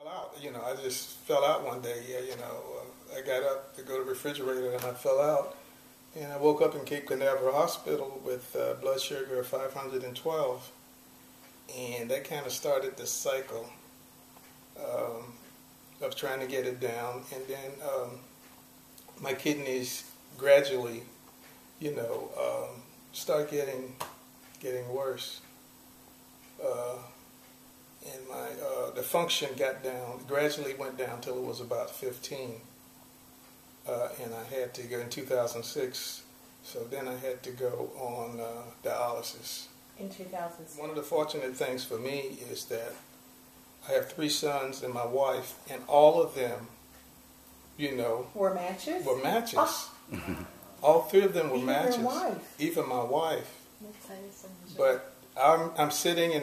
fell out. I just fell out one day. I got up to go to the refrigerator and I fell out. And I woke up in Cape Canaveral Hospital with blood sugar of 512. And that kind of started the cycle of trying to get it down. And then my kidneys gradually, start getting worse. And the function gradually went down till it was about 15. And I had to go in 2006. So then I had to go on dialysis. In 2006. One of the fortunate things for me is that I have 3 sons and my wife, and all of them, were matches? Were matches. Oh. All 3 of them were Even matches. your wife. Even my wife. But I'm sitting on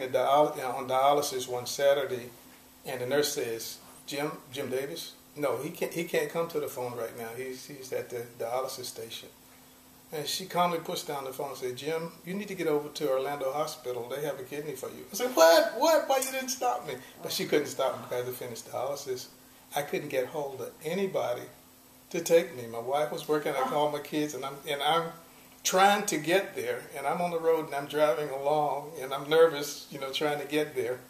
dialysis one Saturday, and the nurse says, Jim Davis? No, he can't come to the phone right now. He's at the dialysis station. And she calmly pushed down the phone and said, Jim, you need to get over to Orlando Hospital. They have a kidney for you. I said, what? Why you didn't stop me? But she couldn't stop me because I finished dialysis. I couldn't get hold of anybody to take me. My wife was working. I called my kids, and I'm trying to get there. And I'm on the road, and I'm driving along, and I'm nervous, trying to get there.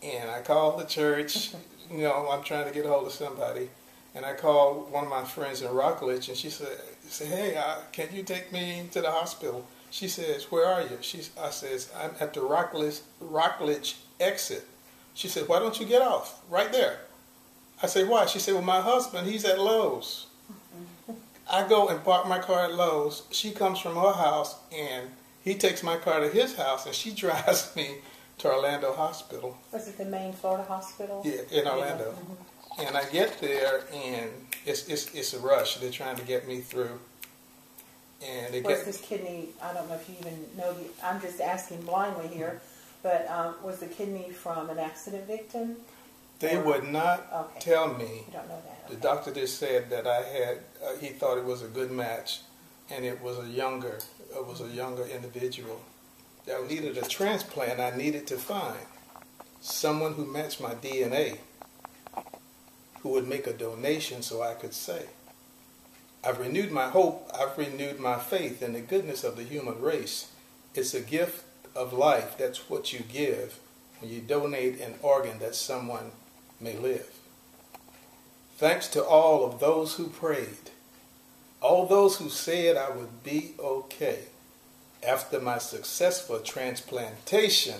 And I called the church. I'm trying to get a hold of somebody. And I called one of my friends in Rockledge, and she said, hey, can you take me to the hospital? She says, where are you? I says, I'm at the Rockledge exit. She said, why don't you get off right there? I said, why? She said, well, my husband, he's at Lowe's. I go and park my car at Lowe's. She comes from her house, and he takes my car to his house, and she drives me to Orlando Hospital. Was it the main Florida hospital? Yeah, in Orlando. Yeah. Mm-hmm. And I get there, and it's a rush. They're trying to get me through. And was this kidney, I don't know if you even know, I'm just asking blindly here, but was the kidney from an accident victim? They would not tell me. You don't know that. Okay. The doctor just said that I had, he thought it was a good match, and it was a younger individual. That needed a transplant. I needed to find someone who matched my DNA, who would make a donation so I could say, I've renewed my hope, I've renewed my faith in the goodness of the human race. It's a gift of life. That's what you give when you donate an organ that someone may live. Thanks to all of those who prayed, all those who said I would be okay. After my successful transplantation,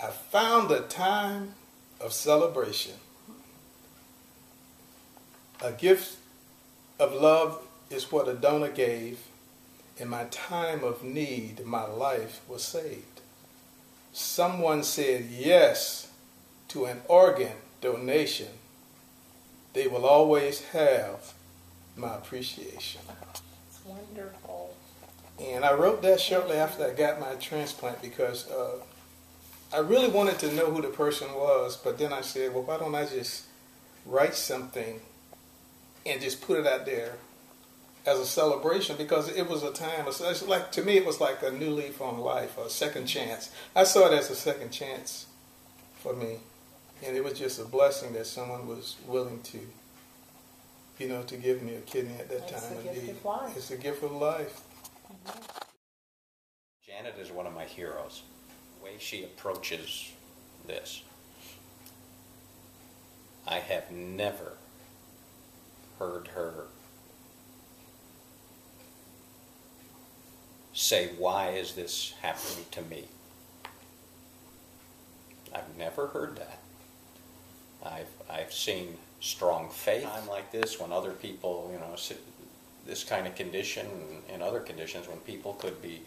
I found a time of celebration. A gift of love is what a donor gave. In my time of need, my life was saved. Someone said yes to an organ donation. They will always have my appreciation. It's wonderful. And I wrote that shortly after I got my transplant because I really wanted to know who the person was, but then I said, well, why don't I just write something and just put it out there as a celebration, because it was a time, to me it was like a new leaf on life, a second chance. I saw it as a second chance for me, and it was just a blessing that someone was willing to, to give me a kidney at that time. It's a gift of life. It's a gift of life. Janet is one of my heroes. The way she approaches this, I have never heard her say, why is this happening to me? I've never heard that. I've seen strong faith. Time like this, when other people, this kind of condition and other conditions, when people could be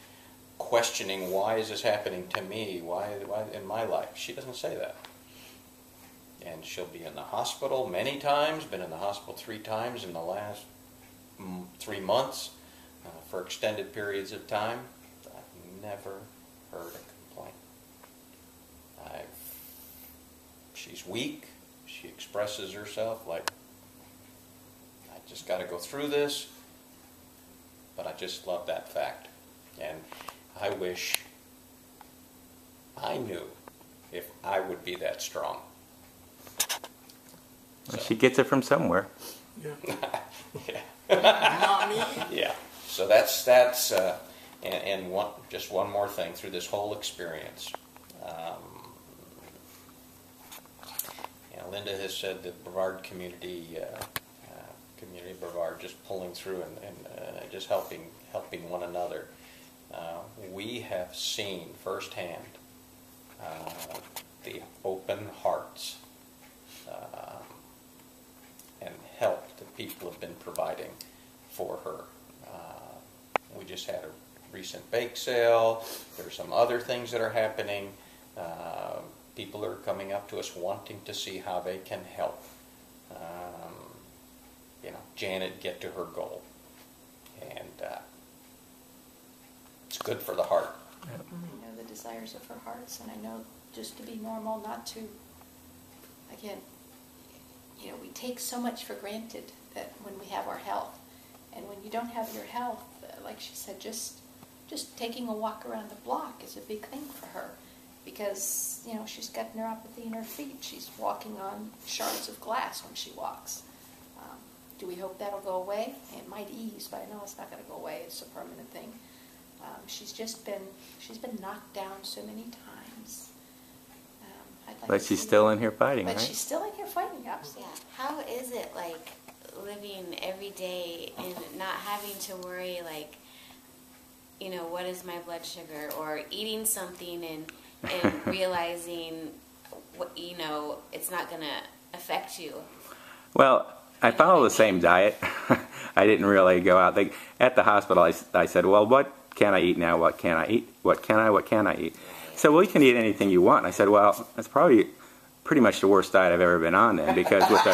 questioning, why is this happening to me? Why in my life? She doesn't say that. And she'll be in the hospital many times, been in the hospital 3 times in the last 3 months for extended periods of time. I've never heard a complaint. She's weak. She expresses herself like, I just got to go through this. But I just love that fact. And I wish I knew if I would be that strong. So. She gets it from somewhere. Yeah. Yeah. Not me. Yeah. So and just one more thing through this whole experience. Linda has said that Brevard community Brevard just pulling through and just helping one another. We have seen firsthand the open hearts and help that people have been providing for her. We just had a recent bake sale. There's some other things that are happening. People are coming up to us wanting to see how they can help Janet get to her goal. And it's good for the heart. I know the desires of her hearts, and I know just to be normal, not to, again, we take so much for granted that when we have our health. And when you don't have your health, like she said, just taking a walk around the block is a big thing for her. Because, she's got neuropathy in her feet. She's walking on shards of glass when she walks. Do we hope that'll go away? It might ease, but I know it's not going to go away. It's a permanent thing. She's been knocked down so many times. But she's still in here fighting, but right? she's still in here fighting, absolutely. Yeah. How is it like living every day and not having to worry like, what is my blood sugar, or eating something and realizing it's not going to affect you? Well, I follow the same diet. I didn't really go out. At the hospital, I said, well, what can I eat now? What can I eat? What can I eat? So, well, you can eat anything you want. I said, well, that's probably pretty much the worst diet I've ever been on then, because with the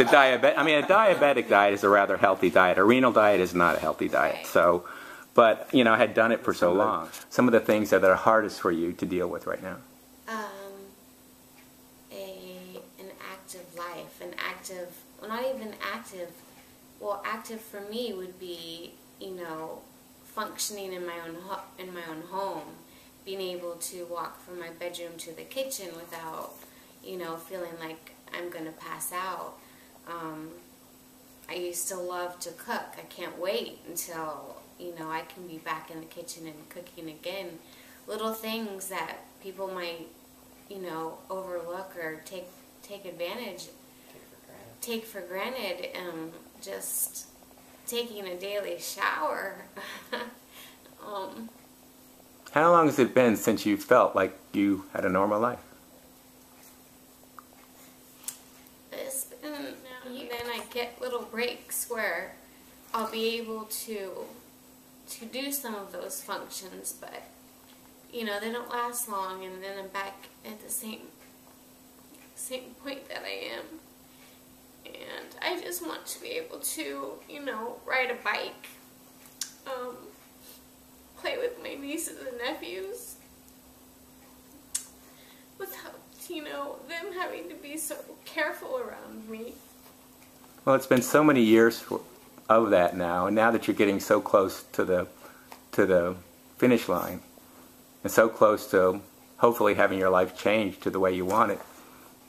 diabetic, a diabetic diet is a rather healthy diet. A renal diet is not a healthy diet. So, but, I had done it for so long. Some of the things that are hardest for you to deal with right now? An active life, well, not even active. Well, active for me would be, functioning in my own home, being able to walk from my bedroom to the kitchen without, feeling like I'm going to pass out. I used to love to cook. I can't wait until, I can be back in the kitchen and cooking again. Little things that people might, overlook or take advantage, take for granted. Just taking a daily shower. How long has it been since you felt like you had a normal life? It's been now and then I get little breaks where I'll be able to do some of those functions, but they don't last long, and then I'm back at the same point that I am. And I just want to be able to, ride a bike, play with my nieces and nephews, without, them having to be so careful around me. Well, it's been so many years of that now, and now that you're getting so close to the finish line, and so close to hopefully having your life change to the way you want it,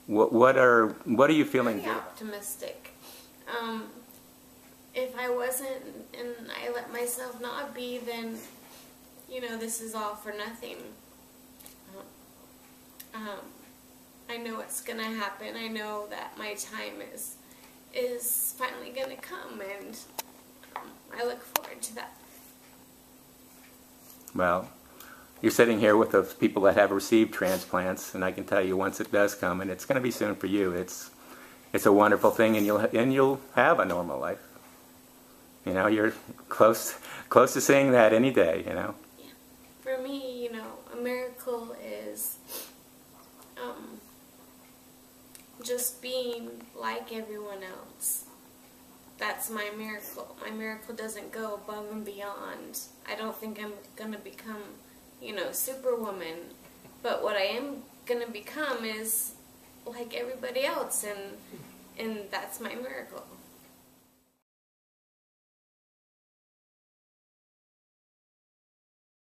what are you feeling? Very optimistic. If I wasn't, and I let myself not be, then this is all for nothing. I know it's gonna happen. I know that my time is finally gonna come, and I look forward to that. Well, you're sitting here with the people that have received transplants, and I can tell you once it does come, and it's going to be soon for you. It's a wonderful thing, and you'll have a normal life. You're close to seeing that any day. Yeah. For me, a miracle is just being like everyone else. That's my miracle. My miracle doesn't go above and beyond. I don't think I'm going to become, Superwoman. But what I am going to become is like everybody else, and that's my miracle.